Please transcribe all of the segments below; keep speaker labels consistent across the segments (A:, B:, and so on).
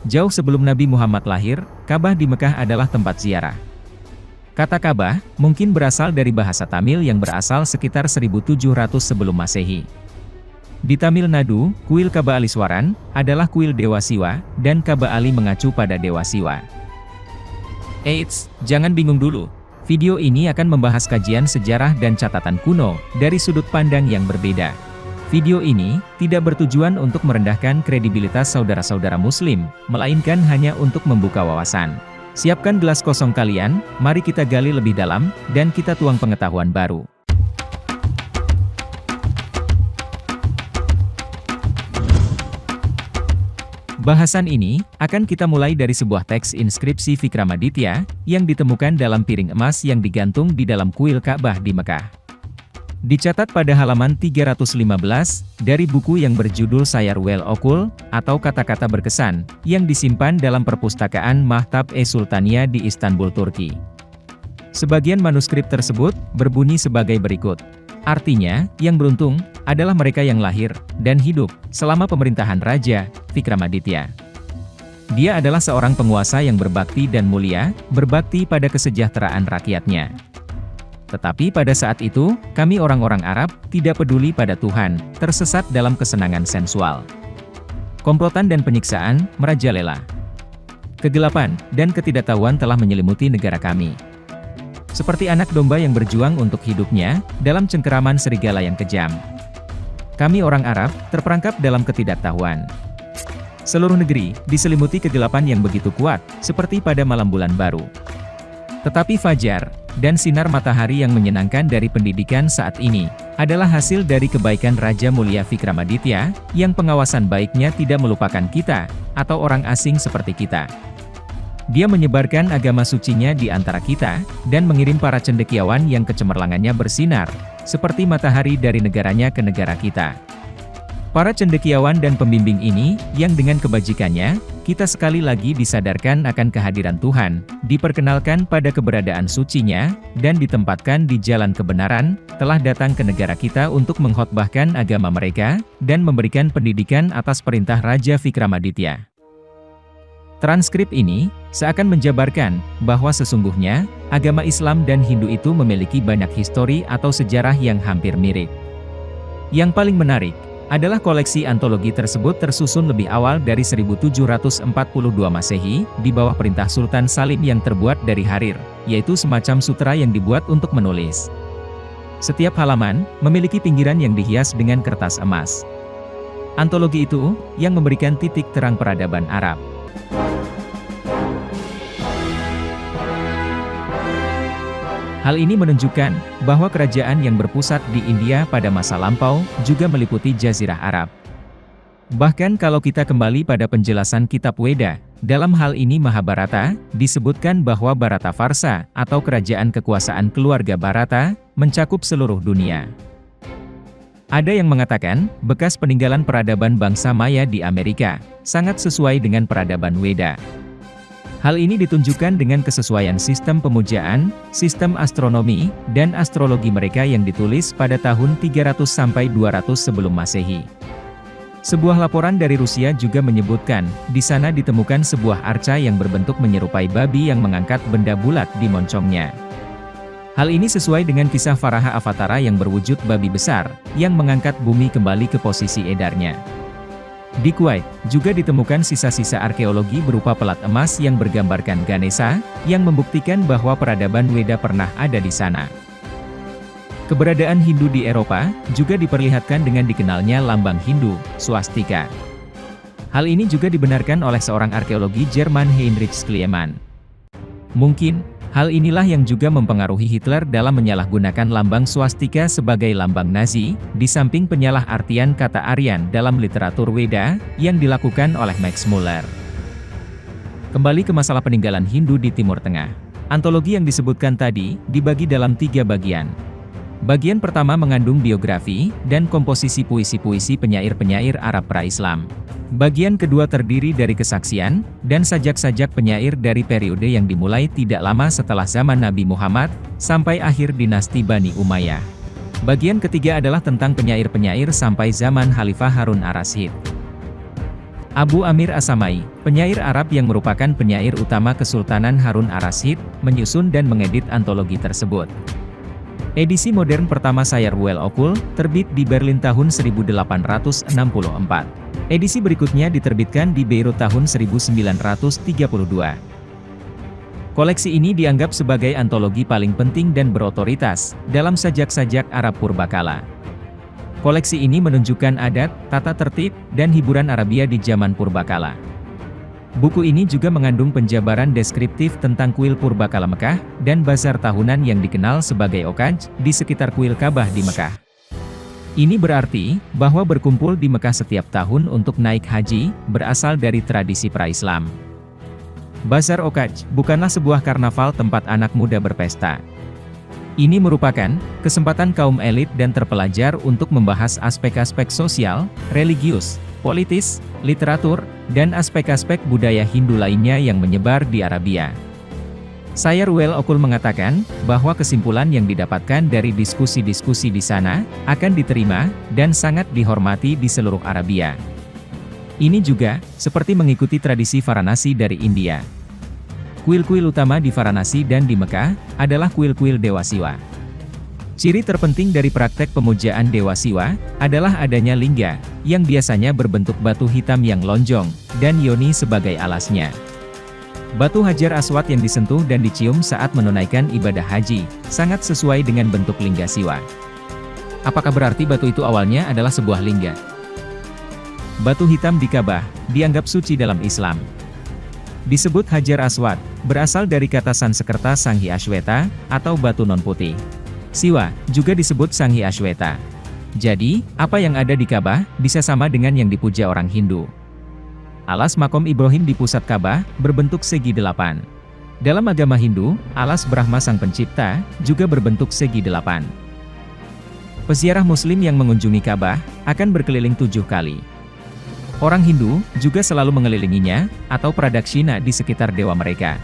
A: Jauh sebelum Nabi Muhammad lahir, Ka'bah di Mekah adalah tempat ziarah. Kata Ka'bah mungkin berasal dari bahasa Tamil yang berasal sekitar 1700 sebelum Masehi. Di Tamil Nadu, kuil Ka'bah Aliswaran adalah kuil Dewa Siwa, dan Ka'bah Ali mengacu pada Dewa Siwa. Eits, jangan bingung dulu. Video ini akan membahas kajian sejarah dan catatan kuno dari sudut pandang yang berbeda. Video ini tidak bertujuan untuk merendahkan kredibilitas saudara-saudara Muslim, melainkan hanya untuk membuka wawasan. Siapkan gelas kosong kalian, mari kita gali lebih dalam, dan kita tuang pengetahuan baru. Bahasan ini akan kita mulai dari sebuah teks inskripsi Vikramaditya yang ditemukan dalam piring emas yang digantung di dalam kuil Ka'bah di Mekah. Dicatat pada halaman 315 dari buku yang berjudul Sayar Wel Okul atau Kata-kata Berkesan yang disimpan dalam perpustakaan Mahtab-e-Sultaniya di Istanbul, Turki. Sebagian manuskrip tersebut berbunyi sebagai berikut. Artinya, yang beruntung adalah mereka yang lahir dan hidup selama pemerintahan Raja Vikramaditya. Dia adalah seorang penguasa yang berbakti dan mulia, berbakti pada kesejahteraan rakyatnya. Tetapi pada saat itu, kami orang-orang Arab tidak peduli pada Tuhan, tersesat dalam kesenangan sensual. Komplotan dan penyiksaan merajalela. Kegelapan dan ketidaktahuan telah menyelimuti negara kami. Seperti anak domba yang berjuang untuk hidupnya, dalam cengkeraman serigala yang kejam. Kami orang Arab, terperangkap dalam ketidaktahuan. Seluruh negeri diselimuti kegelapan yang begitu kuat, seperti pada malam bulan baru. Tetapi fajar dan sinar matahari yang menyenangkan dari pendidikan saat ini adalah hasil dari kebaikan Raja Mulia Vikramaditya, yang pengawasan baiknya tidak melupakan kita, atau orang asing seperti kita. Dia menyebarkan agama sucinya di antara kita, dan mengirim para cendekiawan yang kecemerlangannya bersinar, seperti matahari dari negaranya ke negara kita. Para cendekiawan dan pembimbing ini, yang dengan kebajikannya, kita sekali lagi disadarkan akan kehadiran Tuhan, diperkenalkan pada keberadaan sucinya, dan ditempatkan di jalan kebenaran, telah datang ke negara kita untuk mengkhotbahkan agama mereka, dan memberikan pendidikan atas perintah Raja Vikramaditya. Transkrip ini seakan menjabarkan bahwa sesungguhnya agama Islam dan Hindu itu memiliki banyak histori atau sejarah yang hampir mirip. Yang paling menarik adalah koleksi antologi tersebut tersusun lebih awal dari 1742 Masehi, di bawah perintah Sultan Salim yang terbuat dari harir, yaitu semacam sutra yang dibuat untuk menulis. Setiap halaman memiliki pinggiran yang dihias dengan kertas emas. Antologi itu yang memberikan titik terang peradaban Arab. Hal ini menunjukkan bahwa kerajaan yang berpusat di India pada masa lampau juga meliputi Jazirah Arab. Bahkan kalau kita kembali pada penjelasan kitab Weda, dalam hal ini Mahabharata, disebutkan bahwa Bharata Varsa atau kerajaan kekuasaan keluarga Bharata mencakup seluruh dunia. Ada yang mengatakan, bekas peninggalan peradaban bangsa Maya di Amerika, sangat sesuai dengan peradaban Weda. Hal ini ditunjukkan dengan kesesuaian sistem pemujaan, sistem astronomi, dan astrologi mereka yang ditulis pada tahun 300 sampai 200 sebelum Masehi. Sebuah laporan dari Rusia juga menyebutkan, di sana ditemukan sebuah arca yang berbentuk menyerupai babi yang mengangkat benda bulat di moncongnya. Hal ini sesuai dengan kisah Varaha Avatara yang berwujud babi besar, yang mengangkat bumi kembali ke posisi edarnya. Di Kuwait, juga ditemukan sisa-sisa arkeologi berupa pelat emas yang bergambarkan Ganesha, yang membuktikan bahwa peradaban Weda pernah ada di sana. Keberadaan Hindu di Eropa, juga diperlihatkan dengan dikenalnya lambang Hindu, swastika. Hal ini juga dibenarkan oleh seorang arkeologi Jerman Heinrich Schliemann. Mungkin, hal inilah yang juga mempengaruhi Hitler dalam menyalahgunakan lambang swastika sebagai lambang Nazi, di samping penyalahartian kata Aryan dalam literatur Weda, yang dilakukan oleh Max Muller. Kembali ke masalah peninggalan Hindu di Timur Tengah. Antologi yang disebutkan tadi, dibagi dalam 3 bagian. Bagian pertama mengandung biografi, dan komposisi puisi-puisi penyair-penyair Arab pra-Islam. Bagian kedua terdiri dari kesaksian, dan sajak-sajak penyair dari periode yang dimulai tidak lama setelah zaman Nabi Muhammad, sampai akhir dinasti Bani Umayyah. Bagian ketiga adalah tentang penyair-penyair sampai zaman Khalifah Harun ar-Rasyid. Abu Amir As-Samai, penyair Arab yang merupakan penyair utama Kesultanan Harun ar-Rasyid, menyusun dan mengedit antologi tersebut. Edisi modern pertama Sayar Well Okul, terbit di Berlin tahun 1864. Edisi berikutnya diterbitkan di Beirut tahun 1932. Koleksi ini dianggap sebagai antologi paling penting dan berotoritas dalam sajak-sajak Arab purbakala. Koleksi ini menunjukkan adat, tata tertib, dan hiburan Arabia di zaman purbakala. Buku ini juga mengandung penjabaran deskriptif tentang kuil purbakala Mekah, dan bazar tahunan yang dikenal sebagai Okaj, di sekitar kuil Ka'bah di Mekah. Ini berarti, bahwa berkumpul di Mekah setiap tahun untuk naik haji, berasal dari tradisi pra-Islam. Bazar Okaj bukanlah sebuah karnaval tempat anak muda berpesta. Ini merupakan kesempatan kaum elit dan terpelajar untuk membahas aspek-aspek sosial, religius, politis, literatur, dan aspek-aspek budaya Hindu lainnya yang menyebar di Arabia. Sayar Well Okul mengatakan bahwa kesimpulan yang didapatkan dari diskusi-diskusi di sana akan diterima dan sangat dihormati di seluruh Arabia. Ini juga seperti mengikuti tradisi Varanasi dari India. Kuil-kuil utama di Varanasi dan di Mekah adalah kuil-kuil Dewa Siwa. Ciri terpenting dari praktek pemujaan Dewa Siwa adalah adanya lingga, yang biasanya berbentuk batu hitam yang lonjong, dan yoni sebagai alasnya. Batu Hajar Aswad yang disentuh dan dicium saat menunaikan ibadah haji, sangat sesuai dengan bentuk lingga Siwa. Apakah berarti batu itu awalnya adalah sebuah lingga? Batu hitam di Ka'bah dianggap suci dalam Islam. Disebut Hajar Aswad, berasal dari kata Sanskerta Sanghi Ashweta, atau batu non-putih. Siwa, juga disebut Sanghi Ashweta. Jadi, apa yang ada di Ka'bah, bisa sama dengan yang dipuja orang Hindu. Alas makom Ibrahim di pusat Ka'bah, berbentuk segi 8. Dalam agama Hindu, alas Brahma Sang Pencipta, juga berbentuk segi 8. Peziarah Muslim yang mengunjungi Ka'bah, akan berkeliling 7 kali. Orang Hindu juga selalu mengelilinginya, atau pradakshina di sekitar dewa mereka.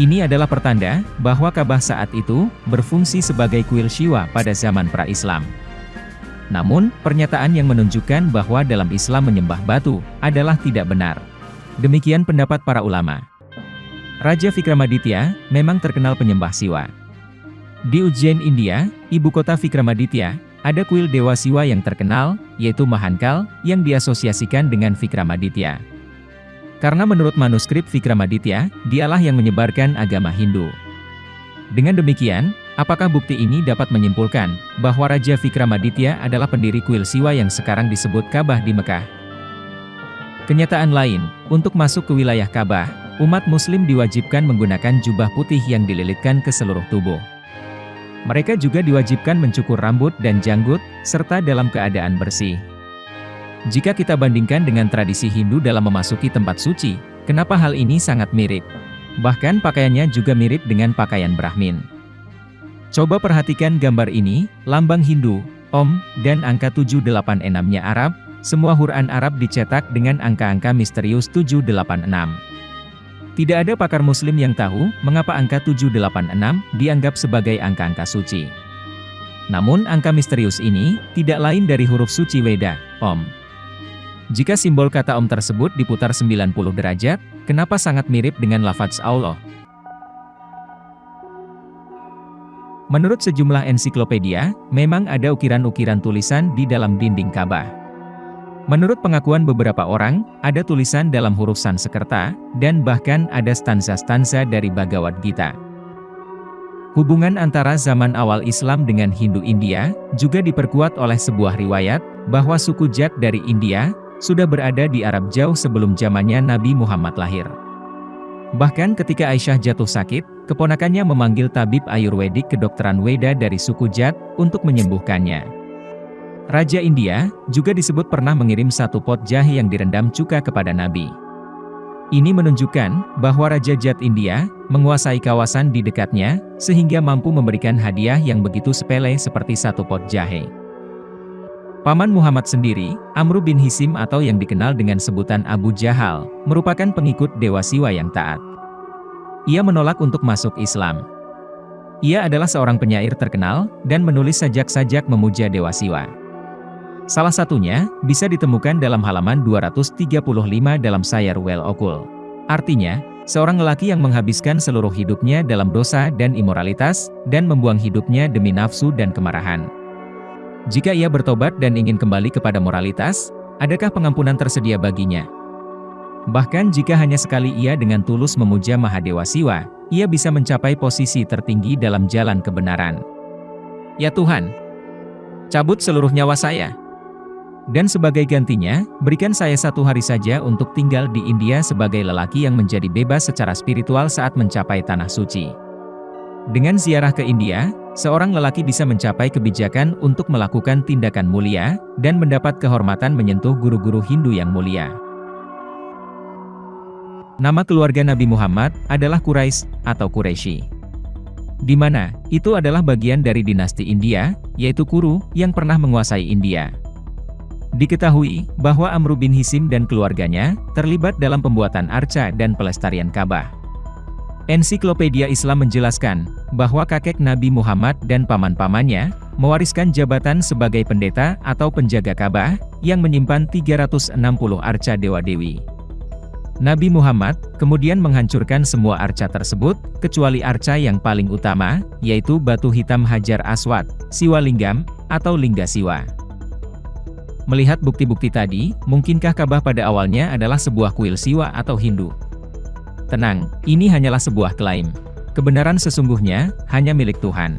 A: Ini adalah pertanda bahwa Ka'bah saat itu berfungsi sebagai kuil Shiva pada zaman pra-Islam. Namun, pernyataan yang menunjukkan bahwa dalam Islam menyembah batu adalah tidak benar. Demikian pendapat para ulama. Raja Vikramaditya memang terkenal penyembah Siwa. Di Ujjain, India, ibu kota Vikramaditya, ada kuil Dewa Siwa yang terkenal, yaitu Mahankal, yang diasosiasikan dengan Vikramaditya. Karena menurut manuskrip Vikramaditya, dialah yang menyebarkan agama Hindu. Dengan demikian, apakah bukti ini dapat menyimpulkan bahwa Raja Vikramaditya adalah pendiri kuil Siwa yang sekarang disebut Ka'bah di Mekah? Kenyataan lain, untuk masuk ke wilayah Ka'bah, umat Muslim diwajibkan menggunakan jubah putih yang dililitkan ke seluruh tubuh. Mereka juga diwajibkan mencukur rambut dan janggut, serta dalam keadaan bersih. Jika kita bandingkan dengan tradisi Hindu dalam memasuki tempat suci, kenapa hal ini sangat mirip? Bahkan pakaiannya juga mirip dengan pakaian Brahmin. Coba perhatikan gambar ini, lambang Hindu, Om, dan angka 786-nya Arab, semua Quran Arab dicetak dengan angka-angka misterius 786. Tidak ada pakar Muslim yang tahu mengapa angka 786 dianggap sebagai angka-angka suci. Namun angka misterius ini tidak lain dari huruf suci Weda, Om. Jika simbol kata Om tersebut diputar 90 derajat, kenapa sangat mirip dengan lafaz Allah? Menurut sejumlah ensiklopedia, memang ada ukiran-ukiran tulisan di dalam dinding Ka'bah. Menurut pengakuan beberapa orang, ada tulisan dalam huruf Sanskerta, dan bahkan ada stanza-stanza dari Bhagavad Gita. Hubungan antara zaman awal Islam dengan Hindu India, juga diperkuat oleh sebuah riwayat, bahwa suku Jat dari India, sudah berada di Arab jauh sebelum zamannya Nabi Muhammad lahir. Bahkan ketika Aisyah jatuh sakit, keponakannya memanggil tabib Ayurwedik kedokteran Weda dari suku Jat, untuk menyembuhkannya. Raja India, juga disebut pernah mengirim 1 pot jahe yang direndam cuka kepada Nabi. Ini menunjukkan, bahwa Raja Jat India, menguasai kawasan di dekatnya, sehingga mampu memberikan hadiah yang begitu sepele seperti 1 pot jahe. Paman Muhammad sendiri, Amr bin Hisim atau yang dikenal dengan sebutan Abu Jahal, merupakan pengikut Dewa Siwa yang taat. Ia menolak untuk masuk Islam. Ia adalah seorang penyair terkenal, dan menulis sajak-sajak memuja Dewa Siwa. Salah satunya, bisa ditemukan dalam halaman 235 dalam Sayar Well Okul. Artinya, seorang lelaki yang menghabiskan seluruh hidupnya dalam dosa dan imoralitas, dan membuang hidupnya demi nafsu dan kemarahan. Jika ia bertobat dan ingin kembali kepada moralitas, adakah pengampunan tersedia baginya? Bahkan jika hanya sekali ia dengan tulus memuja Mahadewa Siwa, ia bisa mencapai posisi tertinggi dalam jalan kebenaran. Ya Tuhan, cabut seluruh nyawa saya. Dan sebagai gantinya, berikan saya 1 hari saja untuk tinggal di India sebagai lelaki yang menjadi bebas secara spiritual saat mencapai Tanah Suci. Dengan ziarah ke India, seorang lelaki bisa mencapai kebijakan untuk melakukan tindakan mulia, dan mendapat kehormatan menyentuh guru-guru Hindu yang mulia. Nama keluarga Nabi Muhammad adalah Quraisy atau Quraisy. Di mana, itu adalah bagian dari dinasti India, yaitu Kuru, yang pernah menguasai India. Diketahui bahwa Amr bin Hisim dan keluarganya terlibat dalam pembuatan arca dan pelestarian Ka'bah. Ensiklopedia Islam menjelaskan bahwa kakek Nabi Muhammad dan paman-pamannya mewariskan jabatan sebagai pendeta atau penjaga Ka'bah yang menyimpan 360 arca dewa-dewi. Nabi Muhammad kemudian menghancurkan semua arca tersebut, kecuali arca yang paling utama, yaitu batu hitam Hajar Aswad, Siwa Linggam, atau Lingga Siwa. Melihat bukti-bukti tadi, mungkinkah Ka'bah pada awalnya adalah sebuah kuil Siwa atau Hindu? Tenang, ini hanyalah sebuah klaim. Kebenaran sesungguhnya hanya milik Tuhan.